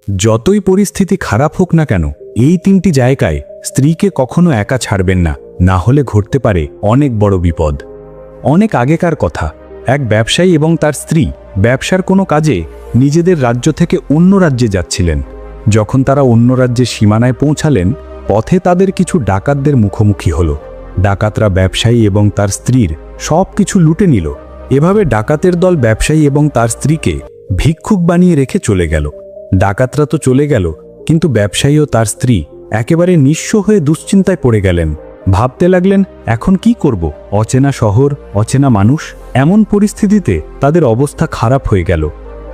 যতই পরিস্থিতি খারাপ হোক না কেন, এই তিনটি জায়গায় স্ত্রীকে কখনো একা ছাড়বেন না, না হলে ঘটতে পারে অনেক বড় বিপদ। অনেক আগেকার কথা, এক ব্যবসায়ী এবং তার স্ত্রী ব্যবসার কোনো কাজে নিজেদের রাজ্য থেকে অন্য রাজ্যে যাচ্ছিলেন। যখন তারা অন্য রাজ্যের সীমানায় পৌঁছালেন, পথে তাদের কিছু ডাকাতদের মুখোমুখি হলো। ডাকাতরা ব্যবসায়ী এবং তার স্ত্রীর সব কিছু লুটে নিল। এভাবে ডাকাতের দল ব্যবসায়ী এবং তার স্ত্রীকে ভিক্ষুক বানিয়ে রেখে চলে গেল। ডাকাতরা তো চলে গেল, কিন্তু ব্যবসায়ী ও তার স্ত্রী একেবারে নিঃস্ব হয়ে দুশ্চিন্তায় পড়ে গেলেন। ভাবতে লাগলেন, এখন কি করব? অচেনা শহর, অচেনা মানুষ। এমন পরিস্থিতিতে তাদের অবস্থা খারাপ হয়ে গেল,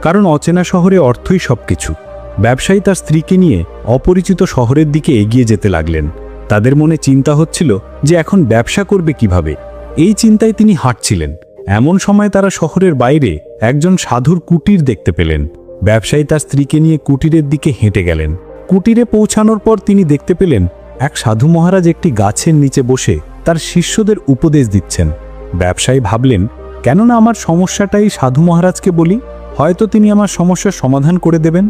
কারণ অচেনা শহরে অর্থই সবকিছু। ব্যবসায়ী তার স্ত্রীকে নিয়ে অপরিচিত শহরের দিকে এগিয়ে যেতে লাগলেন। তাদের মনে চিন্তা হচ্ছিল যে এখন ব্যবসা করবে কিভাবে। এই চিন্তায় তিনি হাঁটছিলেন। এমন সময় তারা শহরের বাইরে একজন সাধুর কুটির দেখতে পেলেন। ব্যবসায়ী তার স্ত্রীকে নিয়ে কুটিরের দিকে হেঁটে গেলেন। কুটিরে পৌঁছানোর পর তিনি দেখতে পেলেন এক সাধু মহারাজ একটি গাছের নিচে বসে তার শিষ্যদের উপদেশ দিচ্ছেন। ব্যবসায়ী ভাবলেন, কেননা আমার সমস্যাটাই সাধু মহারাজকে বলি, হয়তো তিনি আমার সমস্যার সমাধান করে দেবেন।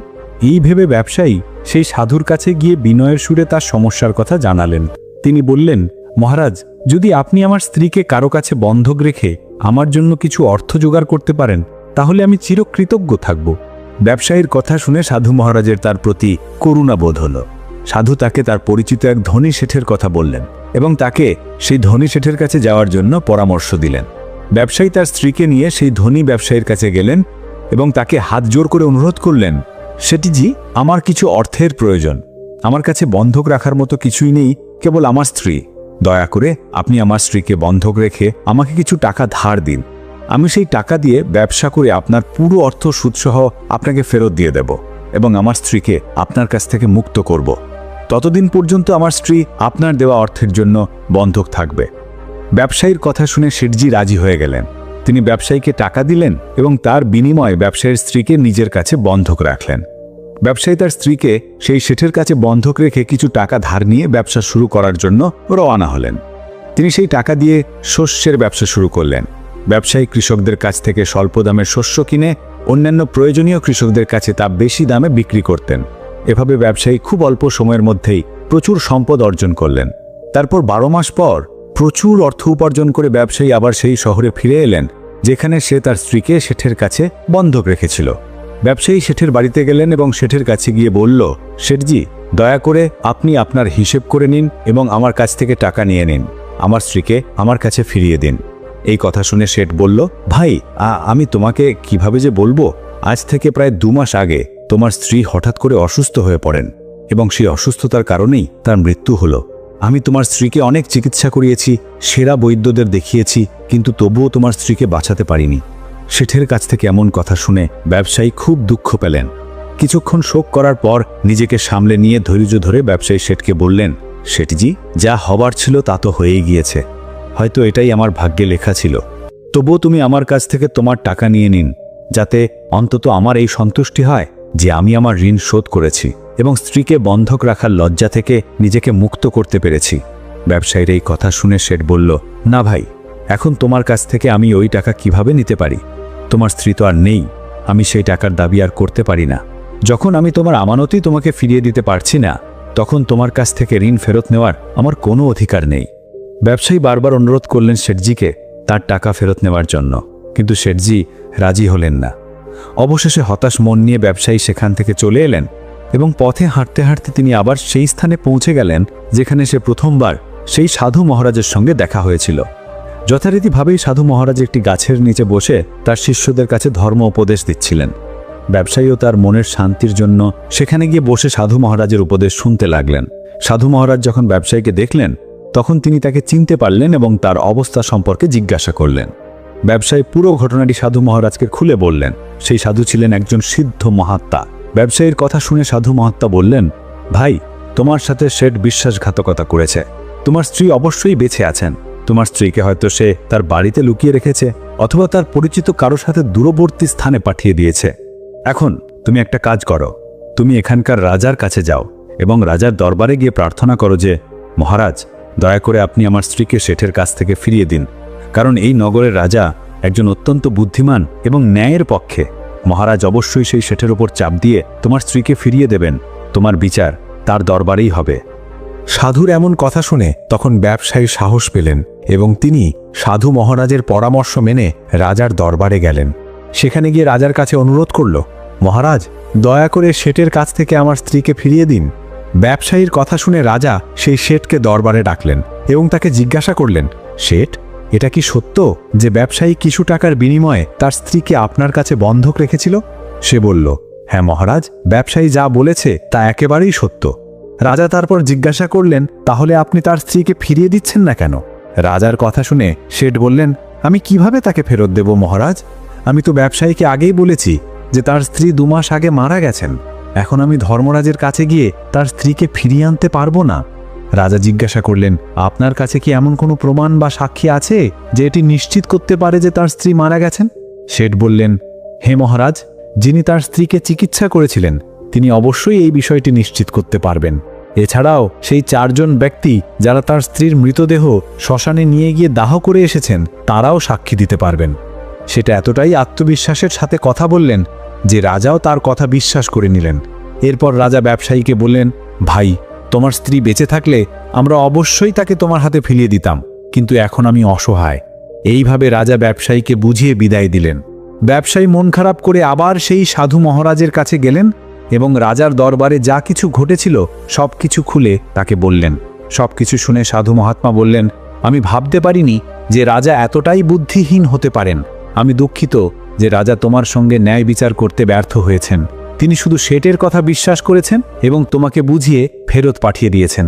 এই ভেবে ব্যবসায়ী সেই সাধুর কাছে গিয়ে বিনয়ের সুরে তার সমস্যার কথা জানালেন। তিনি বললেন, মহারাজ, যদি আপনি আমার স্ত্রীকে কারো কাছে বন্ধক রেখে আমার জন্য কিছু অর্থ জোগাড় করতে পারেন, তাহলে আমি চিরকৃতজ্ঞ থাকব। ব্যবসায়ীর কথা শুনে সাধু মহারাজের তার প্রতি করুণা বোধ হল। সাধু তাকে তার পরিচিত এক ধনী শেঠের কথা বললেন এবং তাকে সেই ধনী শেঠের কাছে যাওয়ার জন্য পরামর্শ দিলেন। ব্যবসায়ী তার স্ত্রীকে নিয়ে সেই ধনী ব্যবসায়ীর কাছে গেলেন এবং তাকে হাত জোর করে অনুরোধ করলেন, শেঠিজি, আমার কিছু অর্থের প্রয়োজন। আমার কাছে বন্ধক রাখার মতো কিছুই নেই, কেবল আমার স্ত্রী। দয়া করে আপনি আমার স্ত্রীকে বন্ধক রেখে আমাকে কিছু টাকা ধার দিন। আমি সেই টাকা দিয়ে ব্যবসা করে আপনার পুরো অর্থ সুদসহ আপনাকে ফেরত দিয়ে দেব এবং আমার স্ত্রীকে আপনার কাছ থেকে মুক্ত করব। ততদিন পর্যন্ত আমার স্ত্রী আপনার দেওয়া অর্থের জন্য বন্ধক থাকবে। ব্যবসায়ীর কথা শুনে শেঠজি রাজি হয়ে গেলেন। তিনি ব্যবসায়ীকে টাকা দিলেন এবং তার বিনিময়ে ব্যবসায়ীর স্ত্রীকে নিজের কাছে বন্ধক রাখলেন। ব্যবসায়ী তার স্ত্রীকে সেই শেঠের কাছে বন্ধক রেখে কিছু টাকা ধার নিয়ে ব্যবসা শুরু করার জন্য রওনা হলেন। তিনি সেই টাকা দিয়ে শস্যের ব্যবসা শুরু করলেন। ব্যবসায়ী কৃষকদের কাছ থেকে স্বল্প দামে শস্য কিনে অন্যান্য প্রয়োজনীয় কৃষকদের কাছে তা বেশি দামে বিক্রি করতেন। এভাবে ব্যবসায়ী খুব অল্প সময়ের মধ্যেই প্রচুর সম্পদ অর্জন করলেন। তারপর 12 মাস পর প্রচুর অর্থ উপার্জন করে ব্যবসায়ী আবার সেই শহরে ফিরে এলেন, যেখানে সে তার স্ত্রীকে শেঠের কাছে বন্ধক রেখেছিল। ব্যবসায়ী শেঠের বাড়িতে গেলেন এবং শেঠের কাছে গিয়ে বলল, শেঠজি, দয়া করে আপনি আপনার হিসেব করে নিন এবং আমার কাছ থেকে টাকা নিয়ে নিন। আমার স্ত্রীকে আমার কাছে ফিরিয়ে দিন। এই কথা শুনে শেঠ বলল, ভাই, আমি তোমাকে কিভাবে যে বলবো, আজ থেকে প্রায় 2 মাস আগে তোমার স্ত্রী হঠাৎ করে অসুস্থ হয়ে পড়েন এবং সেই অসুস্থতার কারণেই তার মৃত্যু হলো। আমি তোমার স্ত্রীকে অনেক চিকিৎসা করিয়েছি, সেরা বৈদ্যদের দেখিয়েছি, কিন্তু তবুও তোমার স্ত্রীকে বাঁচাতে পারিনি। শেঠের কাছ থেকে এমন কথা শুনে ব্যবসায়ী খুব দুঃখ পেলেন। কিছুক্ষণ শোক করার পর নিজেকে সামলে নিয়ে ধৈর্য ধরে ব্যবসায়ী শেঠকে বললেন, শেঠজি, যা হবার ছিল তা তো হয়েই গিয়েছে। হয়তো এটাই আমার ভাগ্যে লেখা ছিল। তবুও তুমি আমার কাছ থেকে তোমার টাকা নিয়ে নিন, যাতে অন্তত আমার এই সন্তুষ্টি হয় যে আমি আমার ঋণ শোধ করেছি এবং স্ত্রীকে বন্ধক রাখার লজ্জা থেকে নিজেকে মুক্ত করতে পেরেছি। ব্যবসায়ীর এই কথা শুনে শেঠ বলল, না ভাই, এখন তোমার কাছ থেকে আমি ওই টাকা কিভাবে নিতে পারি? তোমার স্ত্রী তো আর নেই, আমি সেই টাকার দাবি আর করতে পারি না। যখন আমি তোমার আমানতই তোমাকে ফিরিয়ে দিতে পারছি না, তখন তোমার কাছ থেকে ঋণ ফেরত নেওয়ার আমার কোনো অধিকার নেই। ব্যবসায়ী বারবার অনুরোধ করলেন শেঠজিকে তার টাকা ফেরত নেওয়ার জন্য, কিন্তু শেঠজি রাজি হলেন না। অবশেষে হতাশ মন নিয়ে ব্যবসায়ী সেখান থেকে চলে এলেন এবং পথে হাঁটতে হাঁটতে তিনি আবার সেই স্থানে পৌঁছে গেলেন যেখানে সে প্রথমবার সেই সাধু মহারাজের সঙ্গে দেখা হয়েছিল। যথারীতিভাবেই সাধু মহারাজ একটি গাছের নিচে বসে তার শিষ্যদের কাছে ধর্ম উপদেশ দিচ্ছিলেন। ব্যবসায়ীও তার মনের শান্তির জন্য সেখানে গিয়ে বসে সাধু মহারাজের উপদেশ শুনতে লাগলেন। সাধু মহারাজ যখন ব্যবসায়ীকে দেখলেন, তখন তিনি তাকে চিনতে পারলেন এবং তার অবস্থা সম্পর্কে জিজ্ঞাসা করলেন। ব্যবসায়ী পুরো ঘটনাটি সাধু মহারাজকে খুলে বললেন। সেই সাধু ছিলেন একজন সিদ্ধ মহাত্মা। ব্যবসায়ীর কথা শুনে সাধু মহাত্মা বললেন, ভাই, তোমার সাথে শেঠ বিশ্বাসঘাতকতা করেছে। তোমার স্ত্রী অবশ্যই বেঁচে আছেন। তোমার স্ত্রীকে হয়তো সে তার বাড়িতে লুকিয়ে রেখেছে অথবা তার পরিচিত কারো সাথে দূরবর্তী স্থানে পাঠিয়ে দিয়েছে। এখন তুমি একটা কাজ করো, তুমি এখানকার রাজার কাছে যাও এবং রাজার দরবারে গিয়ে প্রার্থনা করো যে, মহারাজ, দয়া করে আপনি আমার স্ত্রীকে শেঠের কাছ থেকে ফিরিয়ে দিন, কারণ এই নগরের রাজা একজন অত্যন্ত বুদ্ধিমান এবং ন্যায়ের পক্ষে। মহারাজ অবশ্যই সেই শেঠের ওপর চাপ দিয়ে তোমার স্ত্রীকে ফিরিয়ে দেবেন। তোমার বিচার তার দরবারেই হবে। সাধুর এমন কথা শুনে তখন ব্যবসায়ী সাহস পেলেন এবং তিনি সাধু মহারাজের পরামর্শ মেনে রাজার দরবারে গেলেন। সেখানে গিয়ে রাজার কাছে অনুরোধ করল, মহারাজ, দয়া করে শেঠের কাছ থেকে আমার স্ত্রীকে ফিরিয়ে দিন। ব্যবসায়ীর কথা শুনে রাজা সেই শেঠকে দরবারে ডাকলেন এবং তাকে জিজ্ঞাসা করলেন, শেঠ, এটা কি সত্য যে ব্যবসায়ী কিছু টাকার বিনিময়ে তার স্ত্রীকে আপনার কাছে বন্ধক রেখেছিল? সে বলল, হ্যাঁ মহারাজ, ব্যবসায়ী যা বলেছে তা একেবারেই সত্য। রাজা তারপর জিজ্ঞাসা করলেন, তাহলে আপনি তার স্ত্রীকে ফিরিয়ে দিচ্ছেন না কেন? রাজার কথা শুনে শেঠ বললেন, আমি কিভাবে তাকে ফেরত দেব মহারাজ? আমি তো ব্যবসায়ীকে আগেই বলেছি যে তার স্ত্রী 2 মাস আগে মারা গেছেন। এখন আমি ধর্মরাজের কাছে গিয়ে তার স্ত্রীকে ফিরিয়ে আনতে পারবো না। রাজা জিজ্ঞাসা করলেন, আপনার কাছে কি এমন কোনো প্রমাণ বা সাক্ষী আছে যে এটি নিশ্চিত করতে পারে যে তার স্ত্রী মারা গেছেন? শেঠ বললেন, হে মহারাজ, যিনি তার স্ত্রীকে চিকিৎসা করেছিলেন তিনি অবশ্যই এই বিষয়টি নিশ্চিত করতে পারবেন। এছাড়াও সেই 4 জন ব্যক্তি যারা তার স্ত্রীর মৃতদেহ শ্মশানে নিয়ে গিয়ে দাহ করে এসেছেন তারাও সাক্ষী দিতে পারবেন। সেটা এতটাই আত্মবিশ্বাসের সাথে কথা বললেন যে রাজাও তার কথা বিশ্বাস করে নিলেন। এরপর রাজা ব্যবসায়ীকে বললেন, ভাই, তোমার স্ত্রী বেঁচে থাকলে আমরা অবশ্যই তাকে তোমার হাতে ফিরিয়ে দিতাম, কিন্তু এখন আমি অসহায়। এইভাবে রাজা ব্যবসায়ীকে বুঝিয়ে বিদায় দিলেন। ব্যবসায়ী মন খারাপ করে আবার সেই সাধু মহারাজের কাছে গেলেন এবং রাজার দরবারে যা কিছু ঘটেছিল সব কিছু খুলে তাকে বললেন। সব কিছু শুনে সাধু মহাত্মা বললেন, আমি ভাবতে পারিনি যে রাজা এতটাই বুদ্ধিহীন হতে পারেন। আমি দুঃখিত যে রাজা তোমার সঙ্গে ন্যায় বিচার করতে ব্যর্থ হয়েছেন। তিনি শুধু শেঠের কথা বিশ্বাস করেছেন এবং তোমাকে বুঝিয়ে ফেরত পাঠিয়ে দিয়েছেন।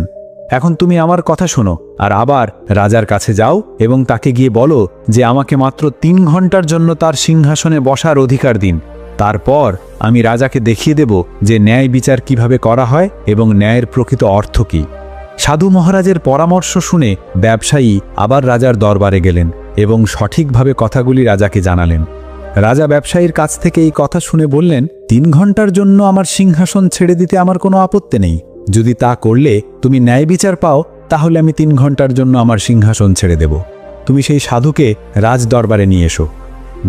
এখন তুমি আমার কথা শোনো আর আবার রাজার কাছে যাও এবং তাকে গিয়ে বলো যে আমাকে মাত্র 3 ঘন্টার জন্য তার সিংহাসনে বসার অধিকার দিন। তারপর আমি রাজাকে দেখিয়ে দেব যে ন্যায় বিচার কিভাবে করা হয় এবং ন্যায়ের প্রকৃত অর্থ কী। সাধু মহারাজের পরামর্শ শুনে ব্যবসায়ী আবার রাজার দরবারে গেলেন এবং সঠিকভাবে কথাগুলি রাজাকে জানালেন। রাজা ব্যবসায়ীর কাছ থেকে এই কথা শুনে বললেন, 3 ঘন্টার জন্য আমার সিংহাসন ছেড়ে দিতে আমার কোনো আপত্তি নেই। যদি তা করলে তুমি ন্যায় বিচার পাও তাহলে আমি 3 ঘন্টার জন্য আমার সিংহাসন ছেড়ে দেব। তুমি সেই সাধুকে রাজ দরবারে নিয়ে এসো।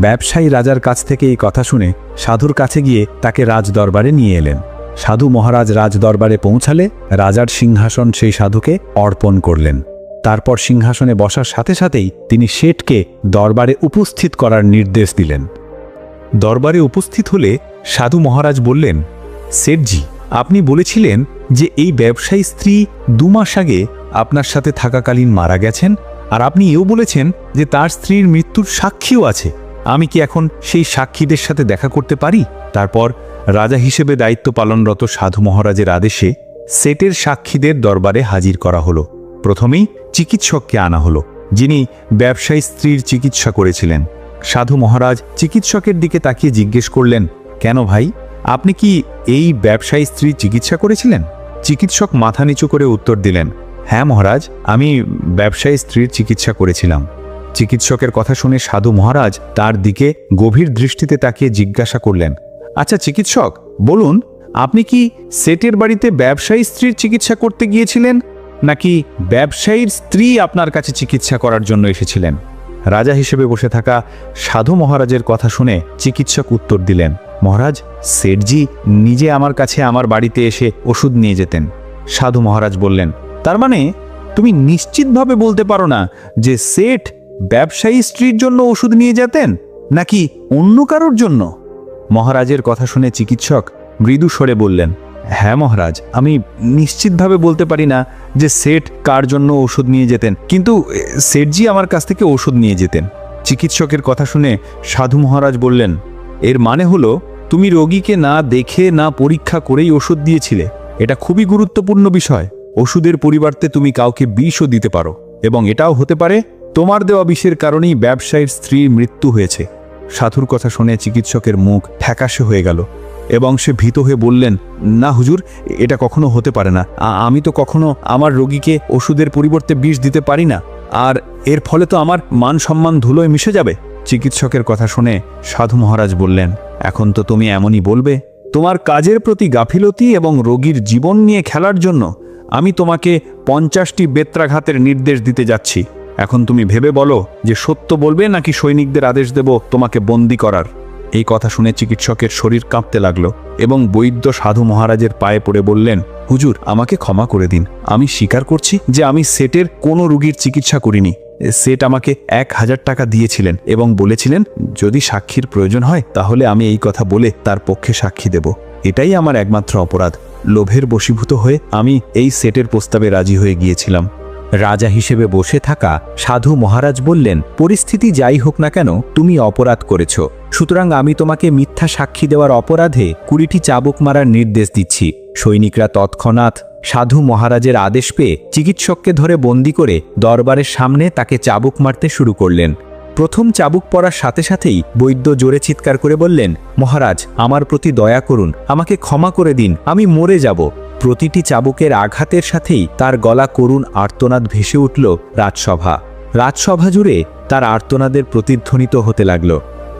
ব্যবসায়ী রাজার কাছ থেকে এই কথা শুনে সাধুর কাছে গিয়ে তাকে রাজ দরবারে নিয়ে এলেন। সাধু মহারাজ রাজ দরবারে পৌঁছালে রাজার সিংহাসন সেই সাধুকে অর্পণ করলেন। তারপর সিংহাসনে বসার সাথে সাথেই তিনি শেঠকে দরবারে উপস্থিত করার নির্দেশ দিলেন। দরবারে উপস্থিত হলে সাধু মহারাজ বললেন, শেঠজি, আপনি বলেছিলেন যে এই ব্যবসায়ী স্ত্রী 2 মাস আগে আপনার সাথে থাকাকালীন মারা গেছেন, আর আপনি এও বলেছেন যে তার স্ত্রীর মৃত্যুর সাক্ষীও আছে। আমি কি এখন সেই সাক্ষীদের সাথে দেখা করতে পারি? তারপর রাজা হিসেবে দায়িত্ব পালনরত সাধু মহারাজের আদেশে শেঠের সাক্ষীদের দরবারে হাজির করা হলো। প্রথমেই চিকিৎসককে আনা হলো, যিনি ব্যবসায়ী স্ত্রীর চিকিৎসা করেছিলেন। সাধু মহারাজ চিকিৎসকের দিকে তাকিয়ে জিজ্ঞেস করলেন, কেন ভাই, আপনি কি এই ব্যবসায়ী স্ত্রীর চিকিৎসা করেছিলেন? চিকিৎসক মাথা নিচু করে উত্তর দিলেন, হ্যাঁ মহারাজ, আমি ব্যবসায়ী স্ত্রীর চিকিৎসা করেছিলাম। চিকিৎসকের কথা শুনে সাধু মহারাজ তার দিকে গভীর দৃষ্টিতে তাকিয়ে জিজ্ঞাসা করলেন, আচ্ছা চিকিৎসক, বলুন, আপনি কি শেঠের বাড়িতে ব্যবসায়ী স্ত্রীর চিকিৎসা করতে গিয়েছিলেন, নাকি ব্যবসায়ীর স্ত্রী আপনার কাছে চিকিৎসা করার জন্য এসেছিলেন? রাজা হিসেবে বসে থাকা সাধু মহারাজের কথা শুনে চিকিৎসক উত্তর দিলেন, মহারাজ, শেঠজি নিজে আমার কাছে আমার বাড়িতে এসে ওষুধ নিয়ে যেতেন। সাধু মহারাজ বললেন, তার মানে তুমি নিশ্চিতভাবে বলতে পারো না যে শেঠ ব্যবসায়ী স্ত্রীর জন্য ওষুধ নিয়ে যেতেন নাকি অন্য কারোর জন্য? মহারাজের কথা শুনে চিকিৎসক মৃদু স্বরে বললেন, হ্যাঁ মহারাজ, আমি নিশ্চিতভাবে বলতে পারি না যে শেঠ কার জন্য ওষুধ নিয়ে যেতেন, কিন্তু শেঠজি আমার কাছ থেকে ওষুধ নিয়ে যেতেন। চিকিৎসকের কথা শুনে সাধু মহারাজ বললেন, এর মানে হলো তুমি রোগীকে না দেখে না পরীক্ষা করেই ওষুধ দিয়েছিলে। এটা খুবই গুরুত্বপূর্ণ বিষয়। ওষুধের পরিবর্তে তুমি কাউকে বিষও দিতে পারো এবং এটাও হতে পারে তোমার দেওয়া বিষের কারণেই ব্যবসায়ীর স্ত্রীর মৃত্যু হয়েছে। সাধুর কথা শুনে চিকিৎসকের মুখ ফ্যাকাশে হয়ে গেল এবং সে ভীত হয়ে বললেন, না হুজুর, এটা কখনো হতে পারে না। আমি তো কখনো আমার রোগীকে ওষুধের পরিবর্তে বিষ দিতে পারি না, আর এর ফলে তো আমার মান সম্মান ধুলোয় মিশে যাবে। চিকিৎসকের কথা শুনে সাধু মহারাজ বললেন, এখন তো তুমি এমনই বলবে। তোমার কাজের প্রতি গাফিলতি এবং রোগীর জীবন নিয়ে খেলার জন্য আমি তোমাকে 50টি বেত্রাঘাতের নির্দেশ দিতে যাচ্ছি। এখন তুমি ভেবে বলো যে সত্য বলবে নাকি সৈনিকদের আদেশ দেব তোমাকে বন্দী করার। এই কথা শুনে চিকিৎসকের শরীর কাঁপতে লাগলো এবং বৈদ্য সাধু মহারাজের পায়ে পড়ে বললেন, হুজুর, আমাকে ক্ষমা করে দিন। আমি স্বীকার করছি যে আমি সেটের কোনো রোগীর চিকিৎসা করিনি। সেট আমাকে 1000 টাকা দিয়েছিলেন এবং বলেছিলেন যদি সাক্ষীর প্রয়োজন হয় তাহলে আমি এই কথা বলে তার পক্ষে সাক্ষী দেব। এটাই আমার একমাত্র অপরাধ। লোভের বশীভূত হয়ে আমি এই সেটের প্রস্তাবে রাজি হয়ে গিয়েছিলাম। রাজা হিসেবে বসে থাকা সাধু মহারাজ বললেন, পরিস্থিতি যাই হোক না কেন, তুমি অপরাধ করেছ। সুতরাং আমি তোমাকে মিথ্যা সাক্ষী দেওয়ার অপরাধে 20টি চাবুক মারার নির্দেশ দিচ্ছি। সৈনিকরা তৎক্ষণাৎ সাধু মহারাজের আদেশ পেয়ে চিকিৎসককে ধরে বন্দি করে দরবারের সামনে তাকে চাবুক মারতে শুরু করলেন। প্রথম চাবুক পড়ার সাথে সাথেই বৈদ্য জোরে চিৎকার করে বললেন, মহারাজ, আমার প্রতি দয়া করুন, আমাকে ক্ষমা করে দিন, আমি মরে যাব। প্রতিটি চাবুকের আঘাতের সাথেই তার গলা করুণ আর্তনাদ ভেসে উঠল রাজসভা জুড়ে তার আর্তনাদের প্রতিধ্বনিত হতে লাগল।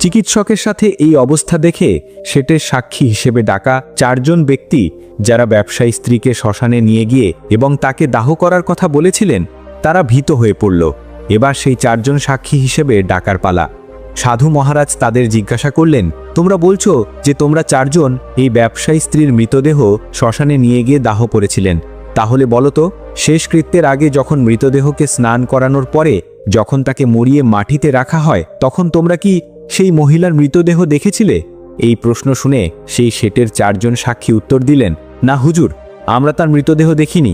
চিকিৎসকের সাথে এই অবস্থা দেখে সেটের সাক্ষী হিসেবে ডাকা 4 জন ব্যক্তি, যারা ব্যবসায়ী স্ত্রীকে শ্মশানে নিয়ে গিয়ে এবং তাকে দাহ করার কথা বলেছিলেন, তারা ভীত হয়ে পড়ল। এবার সেই 4 জন সাক্ষী হিসেবে ডাকার পালা। সাধু মহারাজ তাদের জিজ্ঞাসা করলেন, তোমরা বলছো যে তোমরা 4 জন এই ব্যবসায়ী স্ত্রীর মৃতদেহ শ্মশানে নিয়ে গিয়ে দাহ করেছিলেন। তাহলে বলো তো, শেষকৃত্যের আগে যখন মৃতদেহকে স্নান করানোর পরে যখন তাকে মরিয়ে মাটিতে রাখা হয়, তখন তোমরা কি সেই মহিলার মৃতদেহ দেখেছিলে? এই প্রশ্ন শুনে সেই সেটের 4 জন সাক্ষী উত্তর দিলেন, না হুজুর, আমরা তার মৃতদেহ দেখিনি।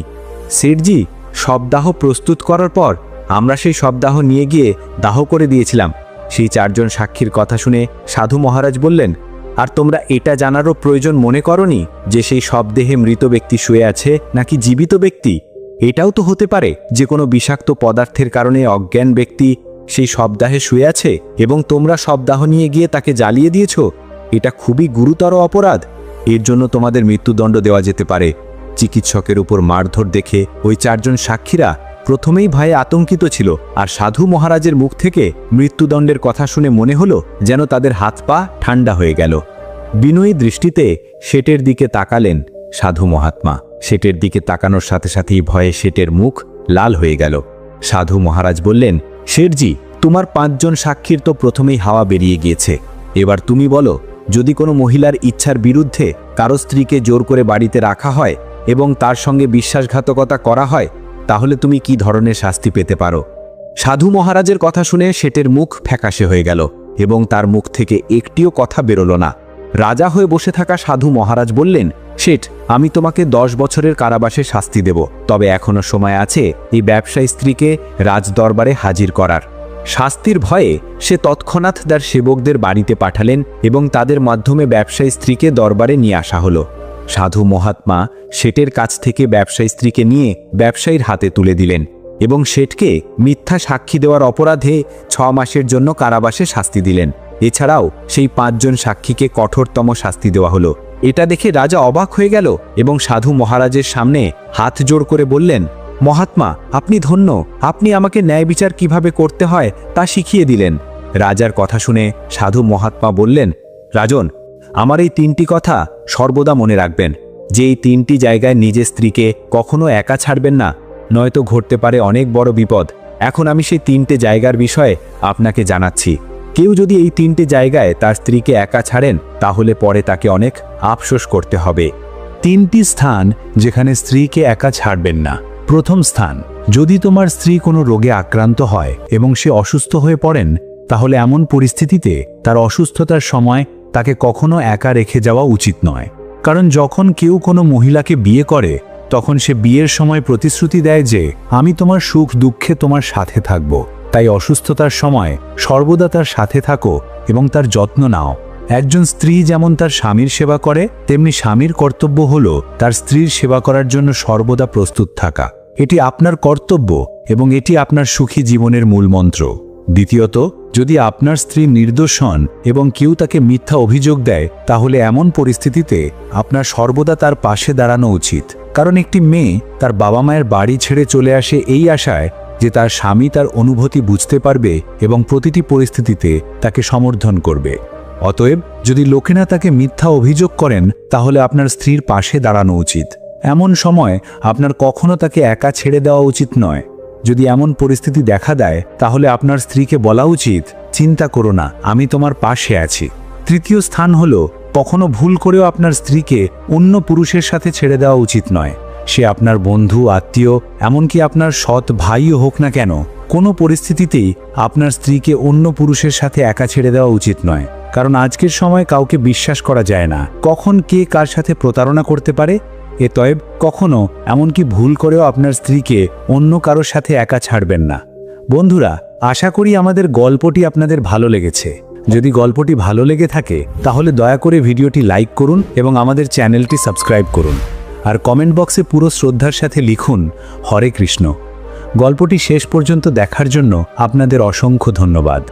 সেটজি, শবদাহ প্রস্তুত করার পর আমরা সেই শবদাহ নিয়ে গিয়ে দাহ করে দিয়েছিলাম। সেই 4 জন সাক্ষীর কথা শুনে সাধু মহারাজ বললেন, আর তোমরা এটা জানারও প্রয়োজন মনে করনি যে সেই শবদেহে মৃত ব্যক্তি শুয়ে আছে নাকি জীবিত ব্যক্তি? এটাও তো হতে পারে যে কোনো বিষাক্ত পদার্থের কারণে অজ্ঞান ব্যক্তি সেই শবদাহে শুয়ে আছে এবং তোমরা শবদাহ নিয়ে গিয়ে তাকে জ্বালিয়ে দিয়েছ। এটা খুবই গুরুতর অপরাধ। এর জন্য তোমাদের মৃত্যুদণ্ড দেওয়া যেতে পারে। চিকিৎসকের উপর মারধর দেখে ওই 4 জন সাক্ষীরা প্রথমেই ভয়ে আতঙ্কিত ছিল, আর সাধু মহারাজের মুখ থেকে মৃত্যুদণ্ডের কথা শুনে মনে হলো যেন তাদের হাত পা ঠান্ডা হয়ে গেল। বিনয়ী দৃষ্টিতে সেটের দিকে তাকালেন সাধু মহাত্মা। সেটের দিকে তাকানোর সাথে সাথেই ভয়ে সেটের মুখ লাল হয়ে গেল। সাধু মহারাজ বললেন, শেঠজি, তোমার 5 জন সাক্ষীর তো প্রথমেই হাওয়া বেরিয়ে গিয়েছে। এবার তুমি বলো, যদি কোনো মহিলার ইচ্ছার বিরুদ্ধে কারো স্ত্রীকে জোর করে বাড়িতে রাখা হয় এবং তার সঙ্গে বিশ্বাসঘাতকতা করা হয়, তাহলে তুমি কি ধরনের শাস্তি পেতে পারো? সাধু মহারাজের কথা শুনে সেটের মুখ ফ্যাকাশে হয়ে গেল এবং তার মুখ থেকে একটিও কথা বেরোল না। রাজা হয়ে বসে থাকা সাধু মহারাজ বললেন, শেঠ, আমি তোমাকে 10 বছরের কারাবাসে শাস্তি দেব, তবে এখনো সময় আছে এই ব্যবসায়ী স্ত্রীকে রাজদরবারে হাজির করার। শাস্তির ভয়ে সে তৎক্ষণাৎ তার সেবকদের বাড়িতে পাঠালেন এবং তাদের মাধ্যমে ব্যবসায়ী স্ত্রীকে দরবারে নিয়ে আসা হলো। সাধু মহাত্মা শেঠের কাছ থেকে ব্যবসায়ী স্ত্রীকে নিয়ে ব্যবসায়ীর হাতে তুলে দিলেন এবং শেঠকে মিথ্যা সাক্ষী দেওয়ার অপরাধে 6 মাসের জন্য কারাবাসে শাস্তি দিলেন। এছাড়াও সেই 5 জন সাক্ষীকে কঠোরতম শাস্তি দেওয়া হলো। এটা দেখে রাজা অবাক হয়ে গেল এবং সাধু মহারাজের সামনে হাত জোড় করে বললেন, মহাত্মা, আপনি ধন্য। আপনি আমাকে ন্যায় বিচার কিভাবে করতে হয় তা শিখিয়ে দিলেন। রাজার কথা শুনে সাধু মহাত্মা বললেন, রাজন, আমার এই 3টি কথা সর্বদা মনে রাখবেন যে এই 3টি জায়গায় নিজের স্ত্রীকে কখনো একা ছাড়বেন না, নয়তো ঘটতে পারে অনেক বড় বিপদ। এখন আমি সেই 3টে জায়গার বিষয়ে আপনাকে জানাচ্ছি। কেউ যদি এই 3টে জায়গায় তার স্ত্রীকে একা ছাড়েন, তাহলে পরে তাকে অনেক আফসোস করতে হবে। 3টি স্থান যেখানে স্ত্রীকে একা ছাড়বেন না। প্রথম স্থান, যদি তোমার স্ত্রী কোনো রোগে আক্রান্ত হয় এবং সে অসুস্থ হয়ে পড়েন, তাহলে এমন পরিস্থিতিতে তার অসুস্থতার সময় তাকে কখনো একা রেখে যাওয়া উচিত নয়। কারণ যখন কেউ কোনো মহিলাকে বিয়ে করে, তখন সে বিয়ের সময় প্রতিশ্রুতি দেয় যে আমি তোমার সুখ দুঃখে তোমার সাথে থাকব। তাই অসুস্থতার সময় সর্বদা তার সাথে থাকো এবং তার যত্ন নাও। একজন স্ত্রী যেমন তার স্বামীর সেবা করে, তেমনি স্বামীর কর্তব্য হলো তার স্ত্রীর সেবা করার জন্য সর্বদা প্রস্তুত থাকা। এটি আপনার কর্তব্য এবং এটি আপনার সুখী জীবনের মূল মন্ত্র। দ্বিতীয়ত, যদি আপনার স্ত্রী নির্দোষ হন এবং কেউ তাকে মিথ্যা অভিযোগ দেয়, তাহলে এমন পরিস্থিতিতে আপনার সর্বদা তার পাশে দাঁড়ানো উচিত। কারণ একটি মেয়ে তার বাবা মায়ের বাড়ি ছেড়ে চলে আসে এই আশায় যে তার স্বামী তার অনুভূতি বুঝতে পারবে এবং প্রতিটি পরিস্থিতিতে তাকে সমর্থন করবে। অতএব যদি লোকেরা তাকে মিথ্যা অভিযোগ করেন, তাহলে আপনার স্ত্রীর পাশে দাঁড়ানো উচিত। এমন সময় আপনার কখনো তাকে একা ছেড়ে দেওয়া উচিত নয়। যদি এমন পরিস্থিতি দেখা দেয়, তাহলে আপনার স্ত্রীকে বলা উচিত, চিন্তা করো না, আমি তোমার পাশে আছি। তৃতীয় স্থান হলো কখনো ভুল করেও আপনার স্ত্রীকে অন্য পুরুষের সাথে ছেড়ে দেওয়া উচিত নয়। সে আপনার বন্ধু, আত্মীয়, এমনকি আপনার সৎ ভাইও হোক না কেন, কোনো পরিস্থিতিতেই আপনার স্ত্রীকে অন্য পুরুষের সাথে একা ছেড়ে দেওয়া উচিত নয়। কারণ আজকের সময় কাউকে বিশ্বাস করা যায় না, কখন কে কার সাথে প্রতারণা করতে পারে। অতএব কখনো এমনকি ভুল করেও আপনার স্ত্রীকে অন্য কারোর সাথে একা ছাড়বেন না। বন্ধুরা, আশা করি আমাদের গল্পটি আপনাদের ভালো লেগেছে। যদি গল্পটি ভালো লেগে থাকে তাহলে দয়া করে ভিডিওটি লাইক করুন এবং আমাদের চ্যানেলটি সাবস্ক্রাইব করুন। আর কমেন্ট বক্সে পুরো শ্রদ্ধার সাথে লিখুন হরে কৃষ্ণ। গল্পটি শেষ পর্যন্ত দেখার জন্য আপনাদের অসংখ্য ধন্যবাদ।